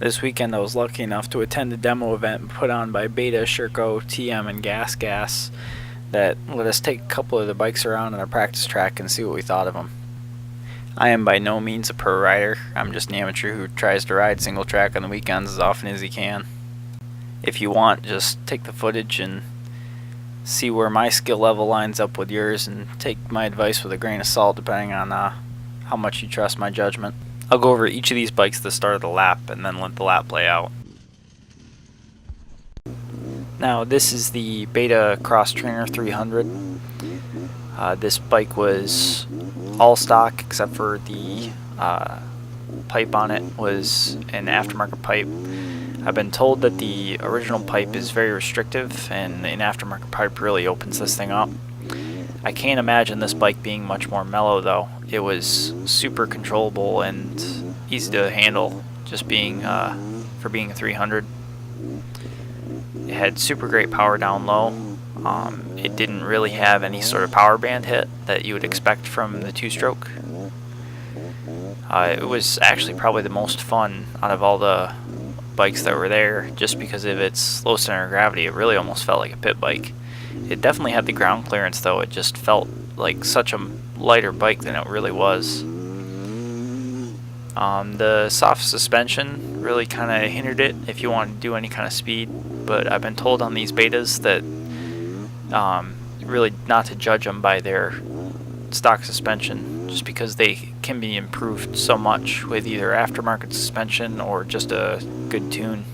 This weekend I was lucky enough to attend a demo event put on by Beta, Sherco, TM, and GasGas that let us take a couple of the bikes around on our practice track and see what we thought of them. I am by no means a pro rider. I'm just an amateur who tries to ride single track on the weekends as often as he can. If you want, just take the footage and see where my skill level lines up with yours, and take my advice with a grain of salt depending on how much you trust my judgment. I'll go over each of these bikes at the start of the lap and then let the lap play out. Now this is the Beta XTrainer 300. This bike was all stock except for the pipe on it was an aftermarket pipe. I've been told that the original pipe is very restrictive and an aftermarket pipe really opens this thing up. I can't imagine this bike being much more mellow though. It was super controllable and easy to handle, just being for being a 300. It had super great power down low. It didn't really have any sort of power band hit that you would expect from the two-stroke. It was actually probably the most fun out of all the bikes that were there, just because of its low center of gravity. It really almost felt like a pit bike. It definitely had the ground clearance though. It just felt like such a lighter bike than it really was. The soft suspension really kind of hindered it if you wanted to do any kind of speed, but I've been told on these betas that really not to judge them by their stock suspension, just because they can be improved so much with either aftermarket suspension or just a good tune.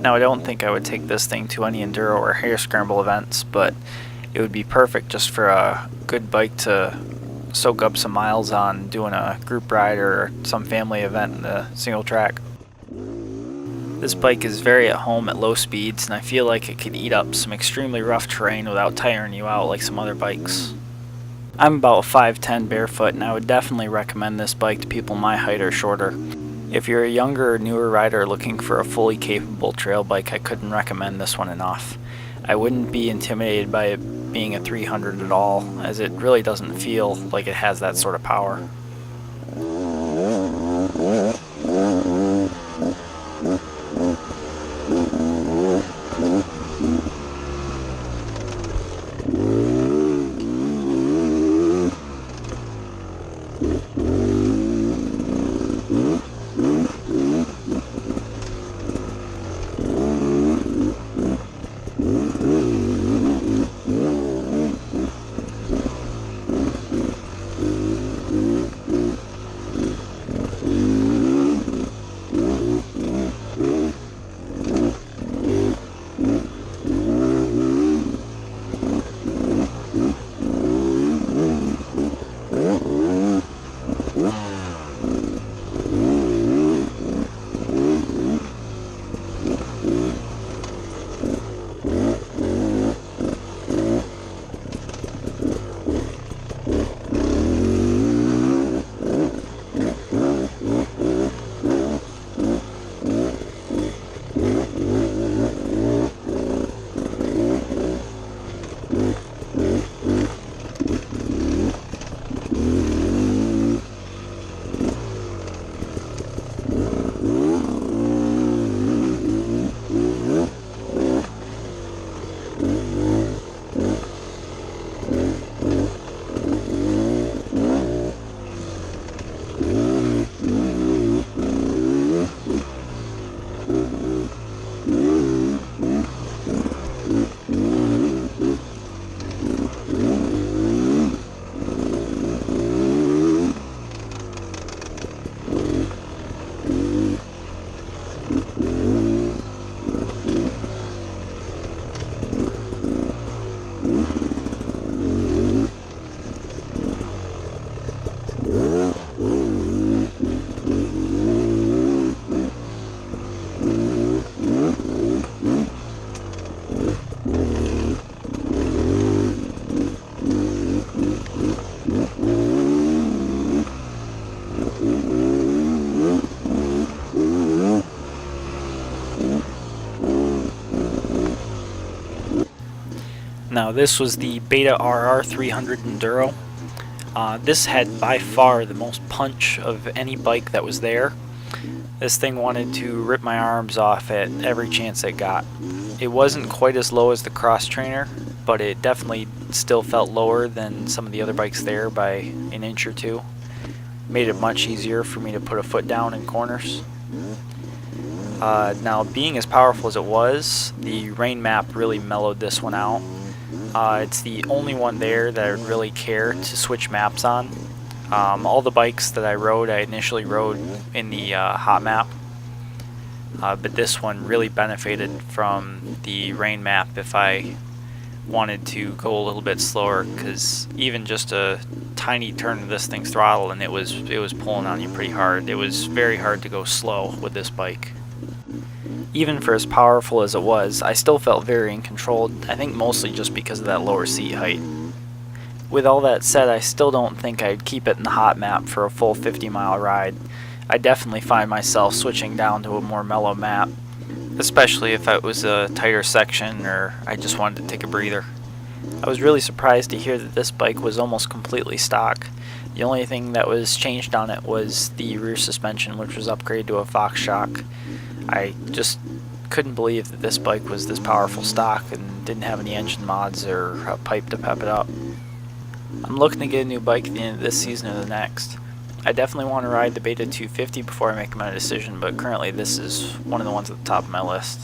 Now I don't think I would take this thing to any Enduro or hair scramble events, but it would be perfect just for a good bike to soak up some miles on doing a group ride or some family event in the single track. This bike is very at home at low speeds, and I feel like it could eat up some extremely rough terrain without tiring you out like some other bikes. I'm about 5'10" barefoot, and I would definitely recommend this bike to people my height or shorter. If you're a younger or newer rider looking for a fully capable trail bike, I couldn't recommend this one enough. I wouldn't be intimidated by it being a 300 at all, as it really doesn't feel like it has that sort of power. Now this was the Beta RR 300 Enduro. This had by far the most punch of any bike that was there. This thing wanted to rip my arms off at every chance it got. It wasn't quite as low as the XTrainer, but it definitely still felt lower than some of the other bikes there by an inch or two. Made it much easier for me to put a foot down in corners. Now, being as powerful as it was, the rain map really mellowed this one out. It's the only one there that I would really care to switch maps on. All the bikes that I rode, I initially rode in the hot map, but this one really benefited from the rain map if I wanted to go a little bit slower, because even just a tiny turn of this thing's throttle and it was pulling on you pretty hard. It was very hard to go slow with this bike. Even for as powerful as it was, I still felt very uncontrolled, I think mostly just because of that lower seat height. With all that said, I still don't think I'd keep it in the hot map for a full 50-mile ride. I definitely find myself switching down to a more mellow map, especially if it was a tighter section or I just wanted to take a breather. I was really surprised to hear that this bike was almost completely stock. The only thing that was changed on it was the rear suspension, which was upgraded to a Fox shock. I just couldn't believe that this bike was this powerful stock and didn't have any engine mods or a pipe to pep it up. I'm looking to get a new bike at the end of this season or the next. I definitely want to ride the Beta 250 before I make my decision, but currently this is one of the ones at the top of my list.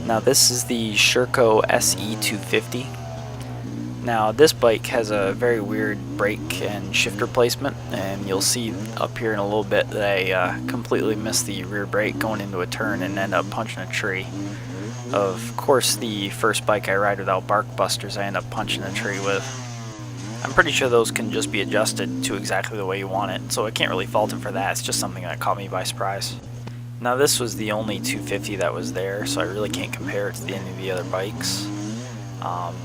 Now this is the Sherco SE-250. Now this bike has a very weird brake and shifter placement, and you'll see up here in a little bit that I completely missed the rear brake going into a turn and end up punching a tree. Of course, the first bike I ride without bark busters I end up punching a tree with. I'm pretty sure those can just be adjusted to exactly the way you want it, so I can't really fault him for that. It's just something that caught me by surprise. Now this was the only 250 that was there, so I really can't compare it to any of the other bikes.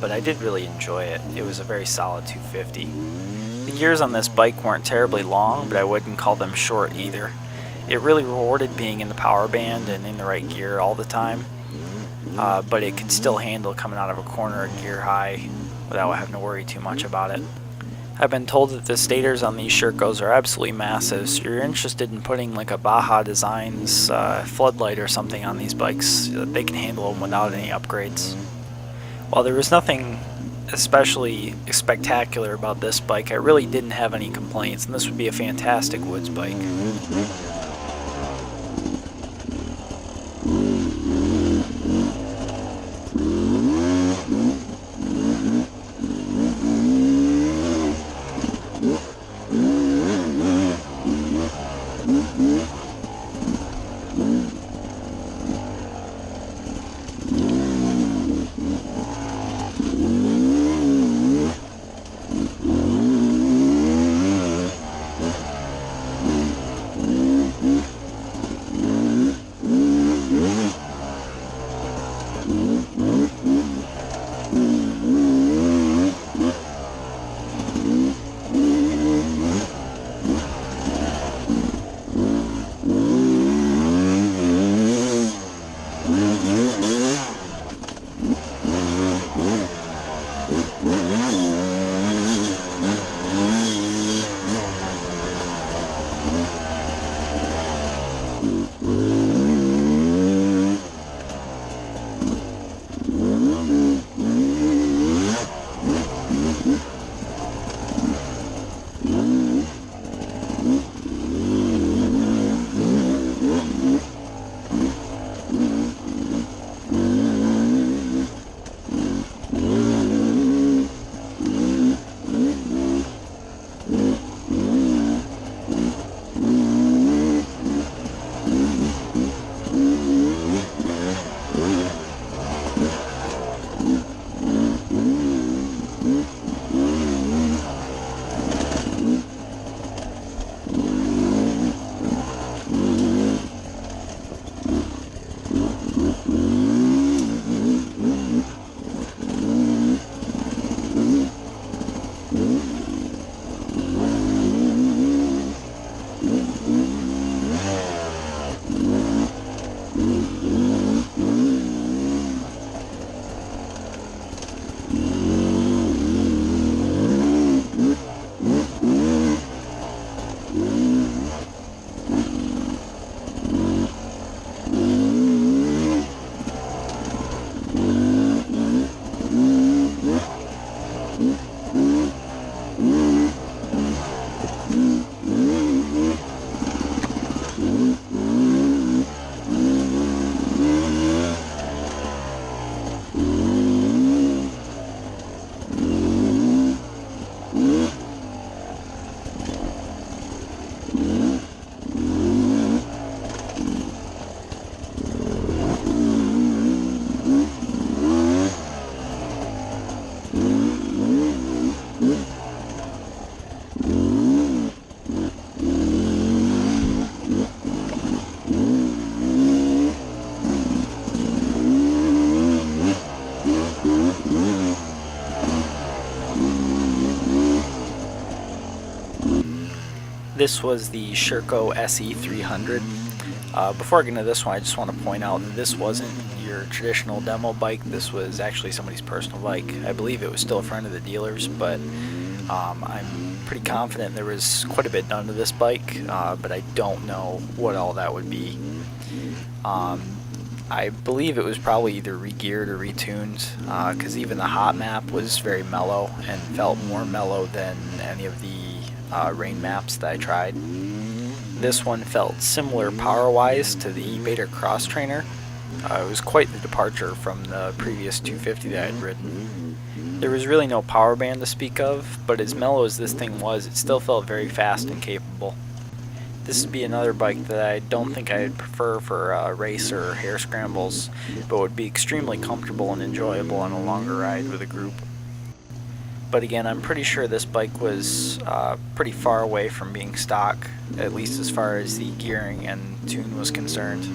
But I did really enjoy it. It was a very solid 250. The gears on this bike weren't terribly long, but I wouldn't call them short either. It really rewarded being in the power band and in the right gear all the time, but it could still handle coming out of a corner at gear high without having to worry too much about it. I've been told that the stators on these Shercos are absolutely massive, so you're interested in putting like a Baja Designs floodlight or something on these bikes, they can handle them without any upgrades. While there was nothing especially spectacular about this bike, I really didn't have any complaints, and this would be a fantastic woods bike. This was the Sherco SE-300. Before I get into this one, I just want to point out that this wasn't your traditional demo bike. This was actually somebody's personal bike. I believe it was still a friend of the dealer's, but I'm pretty confident there was quite a bit done to this bike, but I don't know what all that would be. I believe it was probably either re-geared or retuned, because even the hot map was very mellow and felt more mellow than any of the rain maps that I tried. This one felt similar power-wise to the Beta XTrainer. It was quite the departure from the previous 250 that I had ridden. There was really no power band to speak of, but as mellow as this thing was, it still felt very fast and capable. This would be another bike that I don't think I'd prefer for race or hare scrambles, but would be extremely comfortable and enjoyable on a longer ride with a group. But again, I'm pretty sure this bike was pretty far away from being stock, at least as far as the gearing and tune was concerned.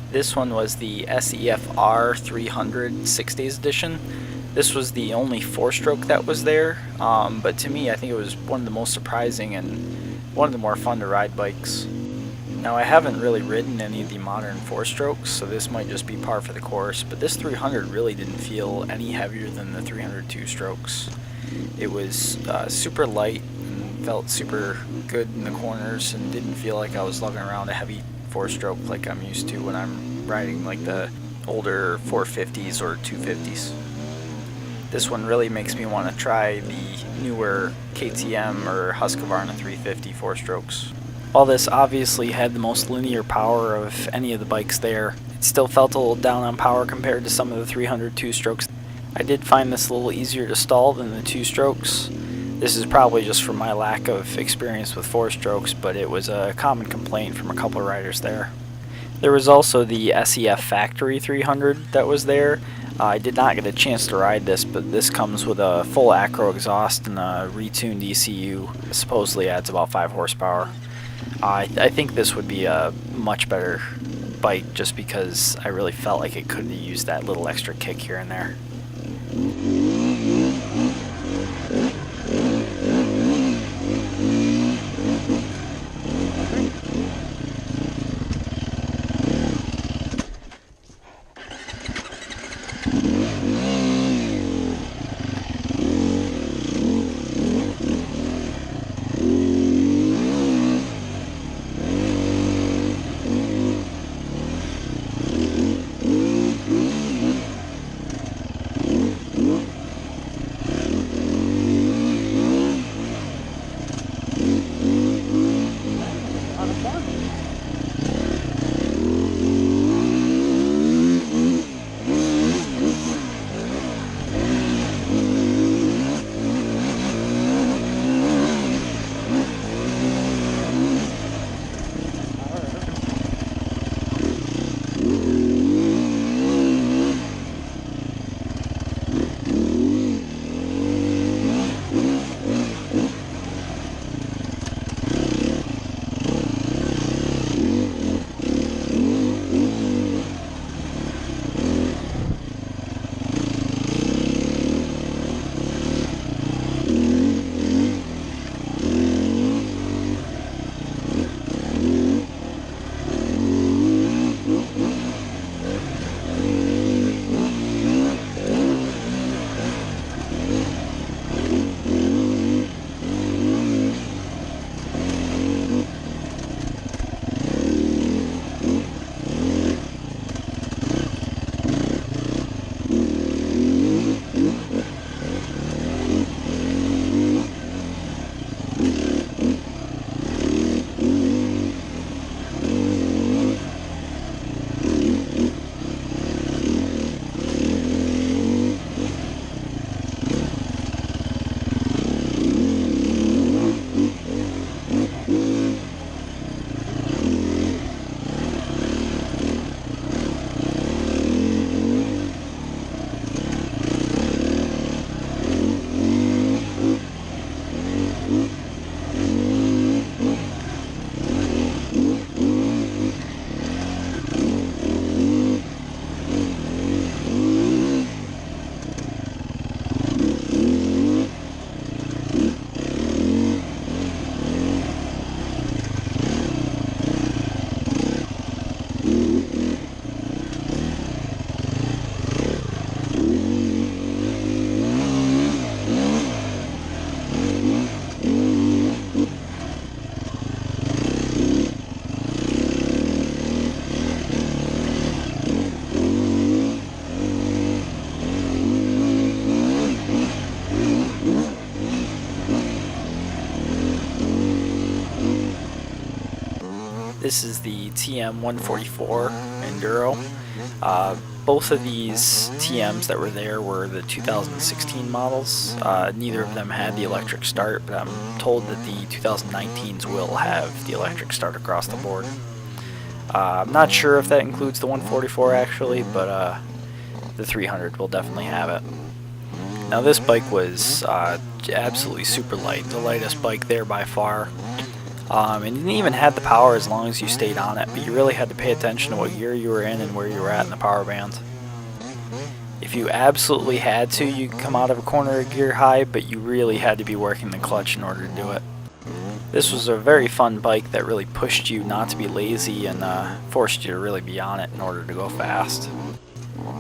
This one was the SEF-R 300 6 days edition. This was the only 4-stroke that was there, but to me I think it was one of the most surprising and one of the more fun to ride bikes. Now I haven't really ridden any of the modern 4-strokes, so this might just be par for the course, but this 300 really didn't feel any heavier than the 300 2-strokes. It was super light and felt super good in the corners and didn't feel like I was lugging around a heavy 4-stroke like I'm used to when I'm riding like the older 450s or 250s. This one really makes me want to try the newer KTM or Husqvarna 350 4-strokes. While this obviously had the most linear power of any of the bikes there, it still felt a little down on power compared to some of the 300 2-strokes. I did find this a little easier to stall than the 2-strokes. This is probably just from my lack of experience with 4-strokes, but it was a common complaint from a couple of riders there. There was also the SEF Factory 300 that was there. I did not get a chance to ride this, but this comes with a full acro exhaust and a retuned ECU. It supposedly adds about 5 horsepower. I think this would be a much better bike just because I really felt like it could have used that little extra kick here and there. This is the TM144 Enduro. Both of these TMs that were there were the 2016 models. Neither of them had the electric start, but I'm told that the 2019s will have the electric start across the board. I'm not sure if that includes the 144 actually, but the 300 will definitely have it. Now this bike was absolutely super light, the lightest bike there by far. And didn't even have the power as long as you stayed on it, but you really had to pay attention to what gear you were in and where you were at in the power band. If you absolutely had to, you could come out of a corner of gear high, but you really had to be working the clutch in order to do it. This was a very fun bike that really pushed you not to be lazy and forced you to really be on it in order to go fast.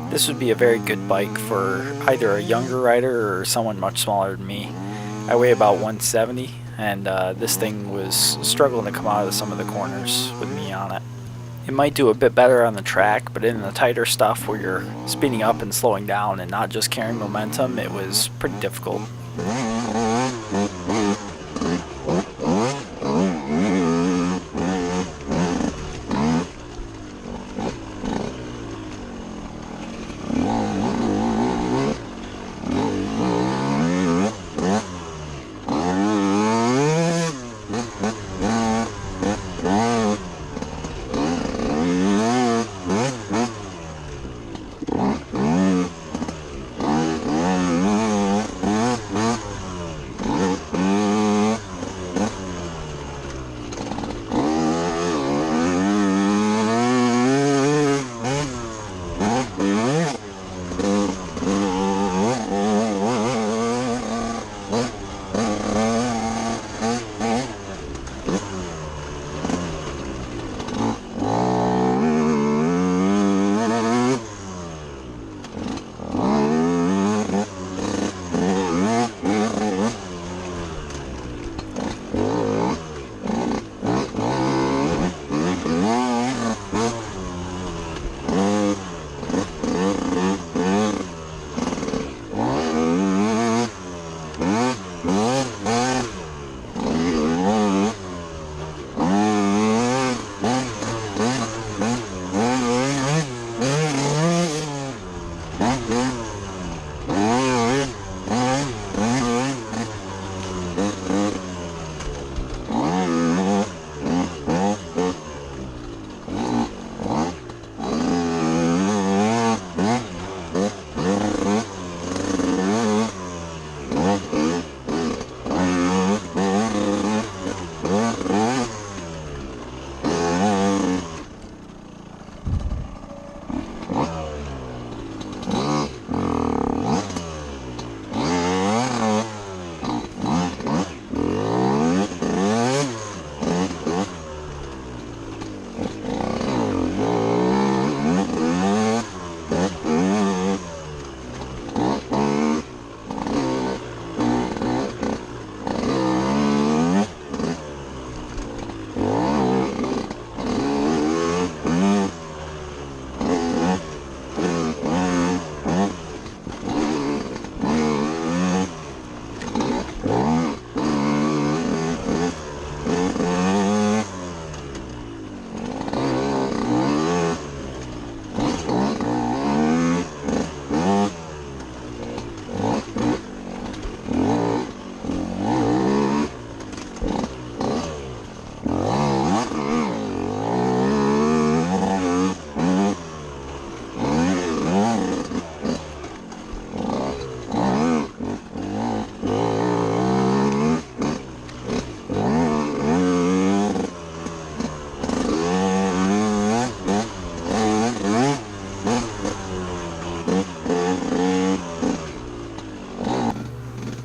This would be a very good bike for either a younger rider or someone much smaller than me. I weigh about 170, and this thing was struggling to come out of some of the corners with me on it. It might do a bit better on the track, but in the tighter stuff where you're speeding up and slowing down and not just carrying momentum, it was pretty difficult.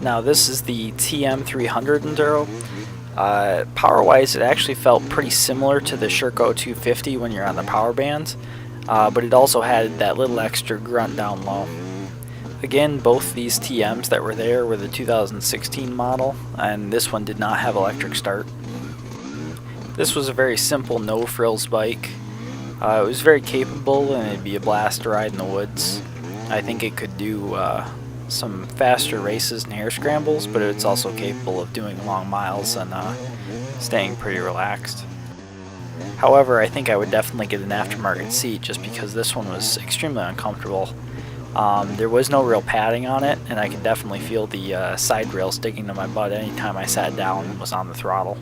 Now this is the TM300 Enduro. Power-wise, it actually felt pretty similar to the Sherco 250 when you're on the power band, but it also had that little extra grunt down low. Again, both these TMs that were there were the 2016 model, and this one did not have electric start. This was a very simple no-frills bike. It was very capable, and it'd be a blast to ride in the woods. I think it could do some faster races and hare scrambles, but it's also capable of doing long miles and staying pretty relaxed. However, I think I would definitely get an aftermarket seat just because this one was extremely uncomfortable. There was no real padding on it, and I could definitely feel the side rails digging to my butt anytime I sat down and was on the throttle.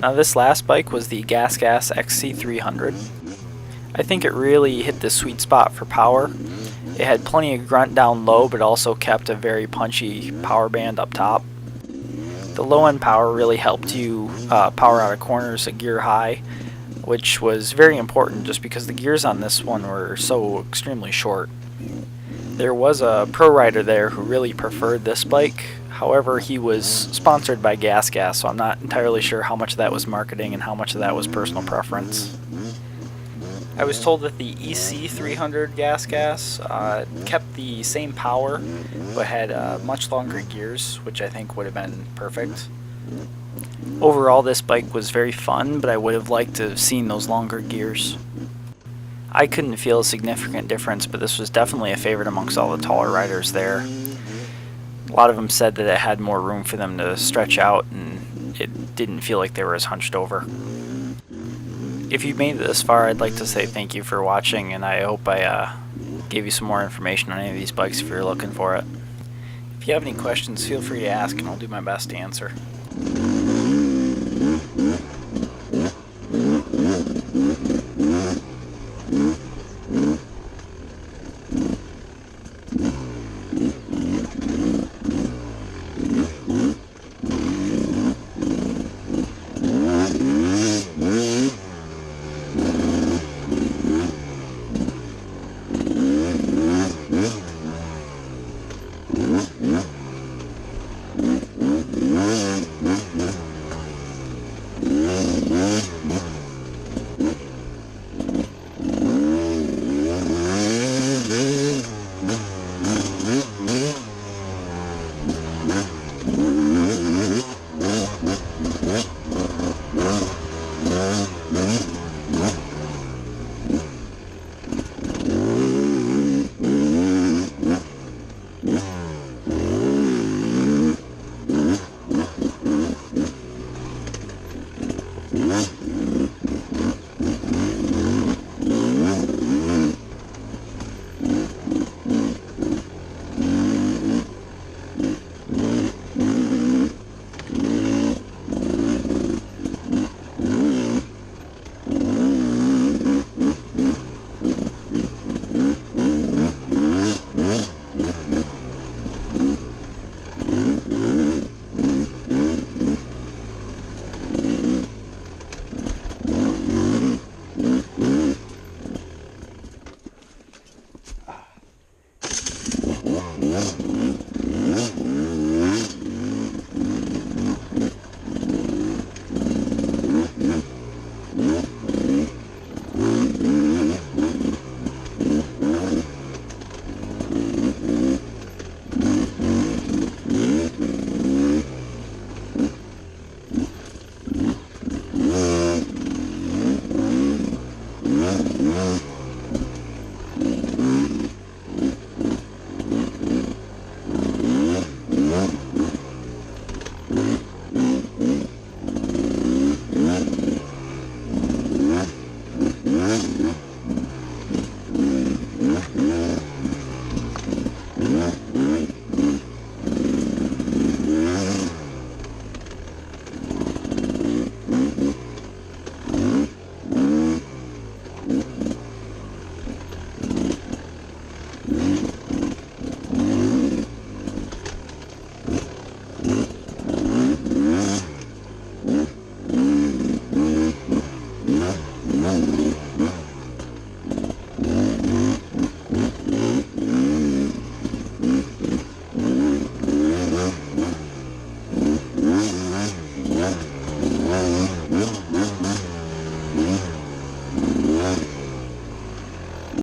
Now this last bike was the GasGas XC300. I think it really hit the sweet spot for power. It had plenty of grunt down low, but also kept a very punchy power band up top. The low end power really helped you power out of corners a gear high, which was very important just because the gears on this one were so extremely short. There was a pro rider there who really preferred this bike. However, he was sponsored by GasGas, so I'm not entirely sure how much of that was marketing and how much of that was personal preference. I was told that the EC300 GasGas kept the same power, but had much longer gears, which I think would have been perfect. Overall, this bike was very fun, but I would have liked to have seen those longer gears. I couldn't feel a significant difference, but this was definitely a favorite amongst all the taller riders there. A lot of them said that it had more room for them to stretch out, and it didn't feel like they were as hunched over. If you made it this far, I'd like to say thank you for watching, and I hope I gave you some more information on any of these bikes if you're looking for it. If you have any questions, feel free to ask, and I'll do my best to answer.